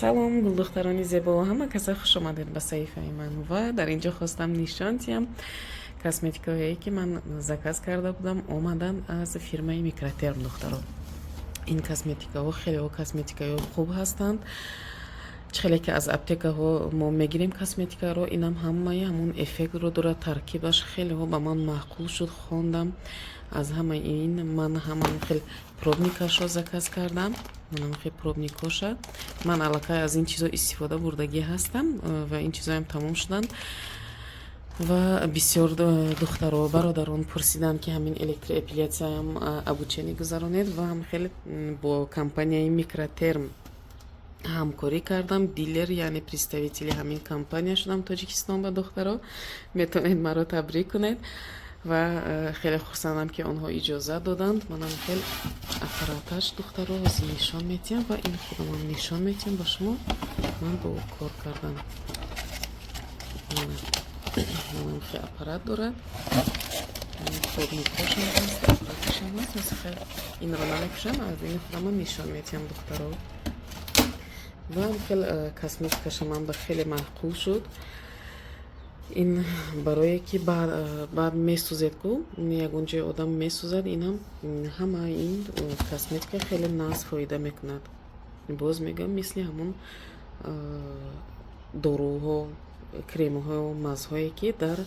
салом гулдухтарони зебо ҳама каса хуш омадед ба саҳифаи ман ва дар инҷо хостам нишон диҳам косметикаҳое ки ман заказ карда будам омадан аз фирмаи Микротерм духтаро. Ин косметикаҳо хеле косметикаҳои хуб ҳастанд. Хеле ки аз аптекаҳо мо мегирем косметикаро, инам ҳамаи ҳамун эффектро дорад, таркибаш хелеҳо ба ман маъқул шуд, хондам. Аз ҳамаи ин ман ҳаман хел пробникашо заказ кардам. Манам хел пробникоша. Ман аллакай аз ин чизо истифода бурдагӣ ҳастам ва ин чизоям тамом шуданд. Ва бисёр духтаро бародарон пурсиданд ки ҳамин электроэпилятсияам обучение гузаронед ва ҳам хеле бо компанияи Микротерм ҳамкорӣ кардам. Дилер, яъне представители ҳамин компания шудам Тоҷикистон. Ба духтаро метавонед маро табрик кунед ва хеле хурсандам ки онҳо иҷозат доданд. Манам хел аппараташ духтаро нишон метиҳам ва ин худамам нишон метиҳам ба шумо. Ман бо кор кардам. Манам хел аппарат дорад. Пробникошам ҳаст, аппараташам ҳаст. Хел инро намекушам, аз ин худамам нишон метиҳам духтаро. ва хел косметикаша ман ба хеле маъқул шуд. Ин барое ки баъд месӯзед ку ягон ҷои одам месӯзад, инам ҳама ин косметика хеле нағз фоида мекунад. Боз мегӯям мисли ҳамун доруҳо, кремҳо, мазҳое ки дар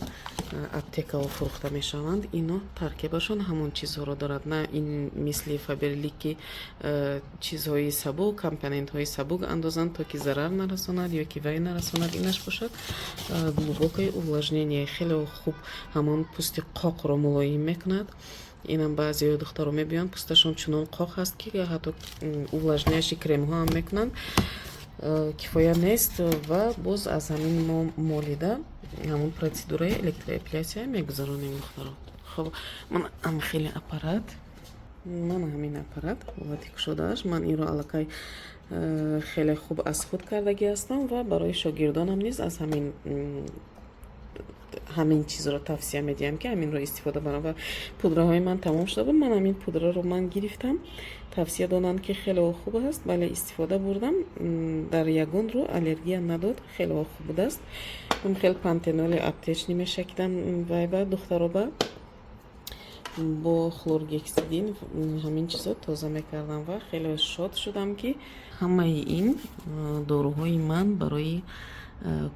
аптекаҳо фурӯхта мешаванд, ино таркибашон ҳамон чизҳоро дорад. На ин мисли Фаберлик ки чизҳои сабук, компонентҳои сабук андозанд то ки зарар нарасонад ё ки вай нарасонад. Инаш бошад глубокое увлажнение, хеле хуб ҳамон пӯсти қоқро мулоим мекунад. Инам баъзеҳои духтаро мебиёнд пӯсташон чунон қоқ ҳаст ки ҳатто увлажняши кремҳо ҳам мекунанд, кифоя нест. Ва боз аз ҳамин молида ҳамун процедураи электроэпилясия мегузаронем духтаро. Хоб ман ам хеле аппарат, ман ҳамин аппарат бобати кушодааш ман инро аллакай хеле хуб аз худ кардагӣ ҳастам ва барои шогирдонам низ аз ҳамин чизро тавсия медиҳам ки ҳаминро истифода барам. Ва пудраҳои ман тамом шуда буд. Ман ҳамин пудраро ман гирифтам, тавсия доданд ки хеле хуб аст. Бале истифода бурдам, дар ягон рӯ аллергия надод, хеле хуб будааст. Ман хел пантеноли аптечни мешакидам вайба духтароба бо хлоргексидин ҳамин чизо тоза мекардам ва хеле шод шудам ки ҳамаи ин доруҳои ман барои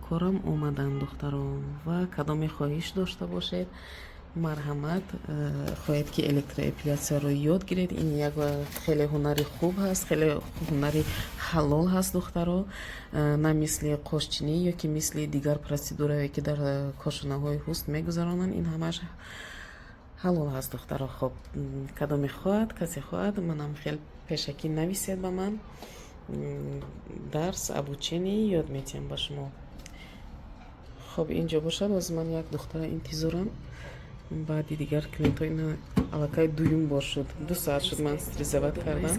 корам омаданд духтаро. Ва кадоме хоҳиш дошта бошед, марҳамат, хоҳед ки электроэпилясияро ёд гиред, ин як хеле ҳунари хуб ҳаст, хеле ҳунари ҳалол ҳаст духтаро. На мисли қошчинӣ ё ки мисли дигар процедураҳое ки дар кошонаҳои ҳусн мегузаронанд, ин ҳамаш ҳалол ҳаст духтаро. Хоб кадоме хоҳад, касе хоҳад, манам хел пешакӣ нависед ба ман, дарс обучение ёд метиҳам ба шумо. хоб инҷо бошад, боз ман як духтара интизорам. баъди дигар клиентҳо ина аллакай дуюм бор шуд, 2 саат шуд ман стресоват кардам.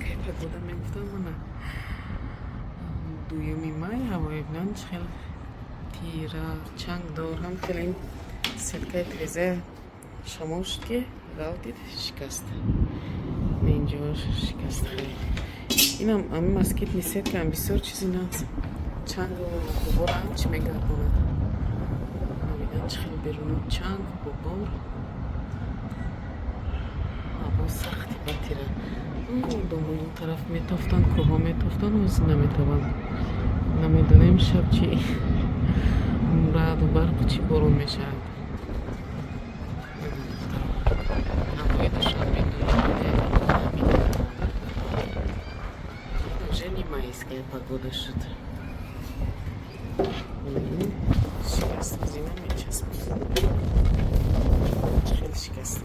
дуюми май ҳавои биланд хел тира чангдор ҳам хеле ин сеткаи тиреза шамол шуд ки галтид шикаст. инҷо шикаст. хеле инам ҳамин москитни сеткаам бисёр чизи нағз чангу ғуборам чӣ мегардонад. ҳаминач хеле беруни чанг ғубор ҳаво сахти батира. домои тараф метофтанд, кӯҳо метофтанд, оз наметаванд. намедонем шаб чӣ раъду барқу чӣ борон мешавад. ҳавои душанбе уже не майская погода шуд. шикаст зина мечаспад, хеле шикаст.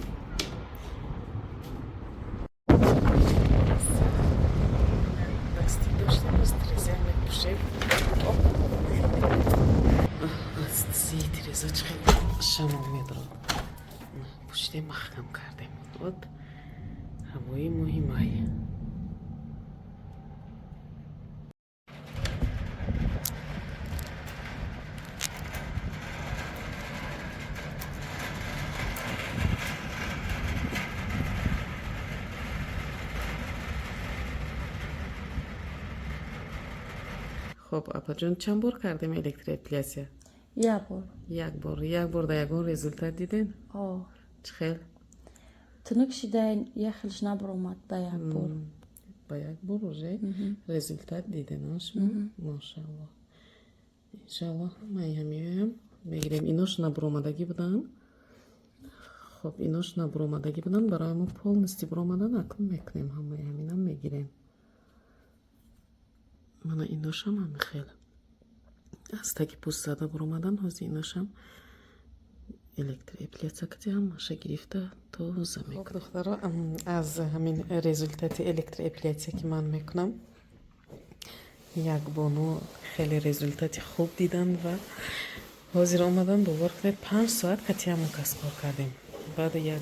дасти доштам аз тиреза мепушем. аз тизаи тиреза чӣ хеле шамол медорад. пуштем маҳкам кардем. вот ҳавои моҳи май. خب اپا جون چند بار کردیم الکتریپلیاسیا؟ یک بار. یک بار در یکون رزولتات دیدین؟ چه خیل؟ تنکشی داین یخلش نبر اومد در یک بار. با یک بار روزه رزولتات دیدین ماشاءالله. انشالله من همیم بگیریم. ایناش نبر اومدگی بودن. خب ایناش نبر اومدگی بودن برای ما پول نستی بر اومدن اکل میکنیم همه همینم میگیریم. من ایناش هم خیلی از تاکی پوست زده بر اومدن هزی ایناش هم الکتریپلیاسیا کتی هم ماشه گرفته تو زمین. خب دخترها از همین رزولتات الکتریپلیاسیا که من میکنم یک بانو خیلی رزولتات خوب دیدن و حاضر آمدن باور کنید 5 ساعت کتی همون کسب کار کردیم. بعد یک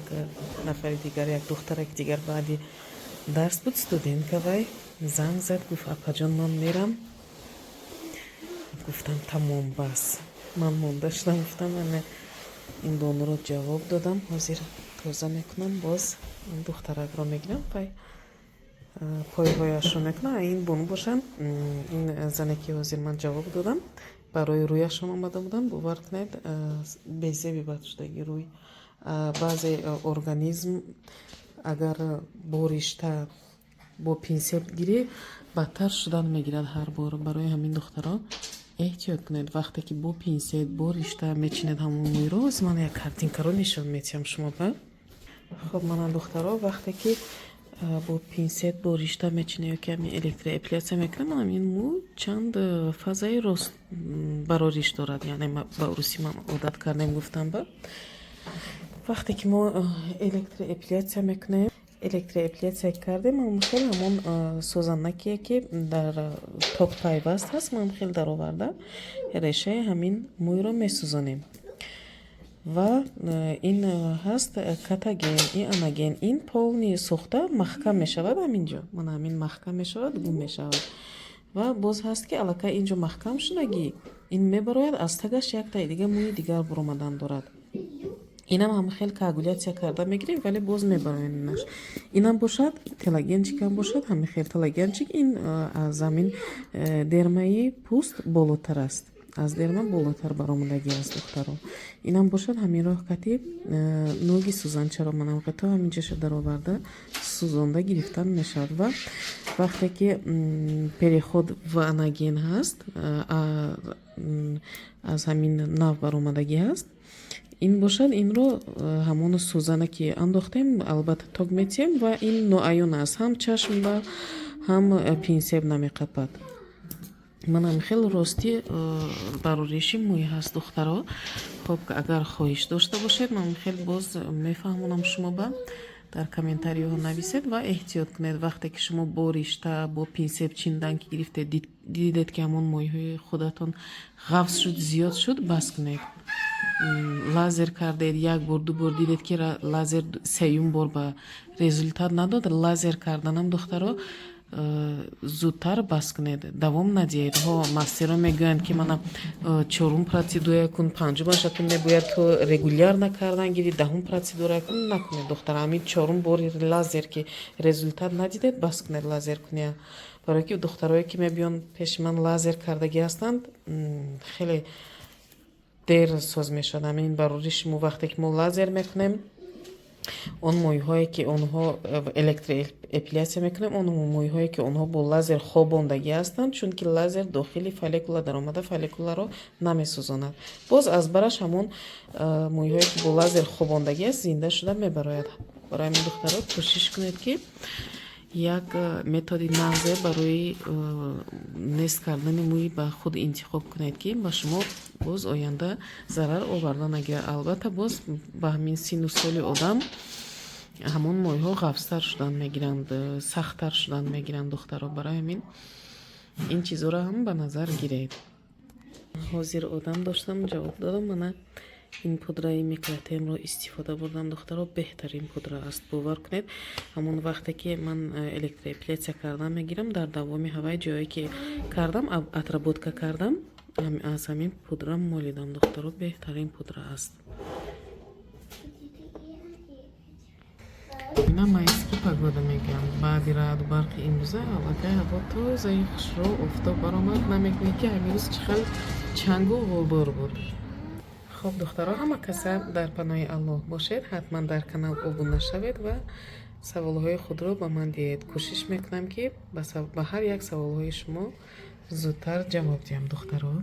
نفر دیگر یک دخترک دیگر بعدی درس بود استودنت که وای زنگ زد گفت اپا جان من میرم. گفتم تمام بس من مونده شدم. گفتم من این دونو رو جواب دادم حاضر توزه میکنم باز این دخترک رو میگیرم پای هایش رو میکنم این بونو باشن. این زنه که حاضر من جواب دادم برای رویشون آمده بودن باور کنید بیزه بیبت شدگی روی بعضی ارگانیزم اگر با رشته با پینسل گیری بدتر شدن میگیرد هر بار. برای همین دخترها احتیاط کنید وقتی که با پینسل با رشته میچینید همون موی رو از من یک کارتینکا رو نشان میتیم شما با. خب من دخترها وقتی که با پینسل با رشته میچینه یا که همین الکتریپلیاسیا میکنم من این مو چند فضای راست برای رشته دارد یعنی با روسی من عادت کردم گفتم با وقتی که ما الکتریپلیاسیا میکنیم الکتریپلیاسیا کردیم من خیلی همون سوزنکیه که در توک پایبست هست من خیلی در آورده ریشه همین موی رو میسوزانیم و این هست کتاگین این اناگین این پولنی سوخته محکم میشود همینجا من همین محکم میشود گم میشود و باز هست که علاقه اینجا محکم شدگی این میبراید از تگش یک تا دیگه موی دیگر برآمدن دارد. اینم هم خیلی کاگولیاتسیا کرده میگیریم ولی باز میبراینش. اینم باشد تلاگنچیک هم باشد همین خیلی تلاگنچیک این از زمین درمایی پوست بالاتر است از درما بالاتر برآمدگی است دخترم. اینم باشد همین راه کتی نوگی سوزن چرا منم قطعا همینجا در آورده سوزانده گرفتن میشد و وقتی که پریخود و اناگین هست از همین نو برآمدگی هست این باشد این رو همون سوزنه که انداختیم البته توگ میتیم و این نوعیون است هم چشم و هم پینسل نمیقپد. من هم خیلی راستی براریشی موی هست دخترها. خب اگر خواهش داشته باشید من خیلی باز میفهمونم شما با در کامنتاری ها نویسید و احتیاط کنید وقتی که شما با رشته با پینسل چیندن که گرفته دیدید که همون موی های خودتون غوص شد زیاد شد بس کنید. لازر کردید یک بار دو بار دیدید که لازر سیوم بار با رزولتات نداد لازر کردنم دخترها زودتر بس کنید دوام ندید ها مسترا میگن که من چهارم پروسیدور کن پنجم شکن میباید که رگولار نکردن گیری دهم پروسیدور کن نکنید دختر همین چهارم بار لازر که رزولتات ندیدید بس کنید لازر کنید برای که دخترایی که میبیان پیش من لازر کردگی هستند خیلی دیر سوز میشد. همین براریش مو وقتی که ما لازر میکنیم اون موی هایی که اونها الکتریپلیاسیا میکنیم اون موی هایی که اونها با لازر خواباندگی هستند چون که لازر داخلی فالیکولا در آمده فالیکولا رو نمیسوزاند باز از برش همون موی هایی که با لازر خواباندگی است زنده شده میبراید. برای این دخترها کوشش کنید که یک متدی نازه برای نیست کردن موی با خود انتخاب کنید که با شما باز آینده ضرر آوردن نگیره. البته باز با همین سین و سال آدم همون موی ها غفصتر شدن میگیرند سختتر شدن میگیرند دخترها. برای همین این چیزا رو هم به نظر گیرید. حاضر آدم داشتم جواب دادم من این پودرای میکراتین رو استفاده بردم دخترها بهترین پودر است باور کنید. همون وقتی که من الکتریپلیاسیا کردم میگیرم در دوامی هوای جایی که کردم اترابودکا کردم از همین پودرم مولیدم دخترها بهترین پودر است. ина майски погода мегӯям. Баъди раъду барқи имрӯза аллакай ҳаво тозаи хушро, офтоб баромад. Намегӯяд ки ҳамин рӯз чӣ хел чангу ғубор буд. хуб духтаро, ҳама каса дар паноҳи Аллоҳ бошед. ҳатман дар канал обуна шавед ва саволҳои худро ба ман диҳед. кӯшиш мекунам ки ба ҳар як саволҳои шумо зудтар ҷавоб диҳам духтаро.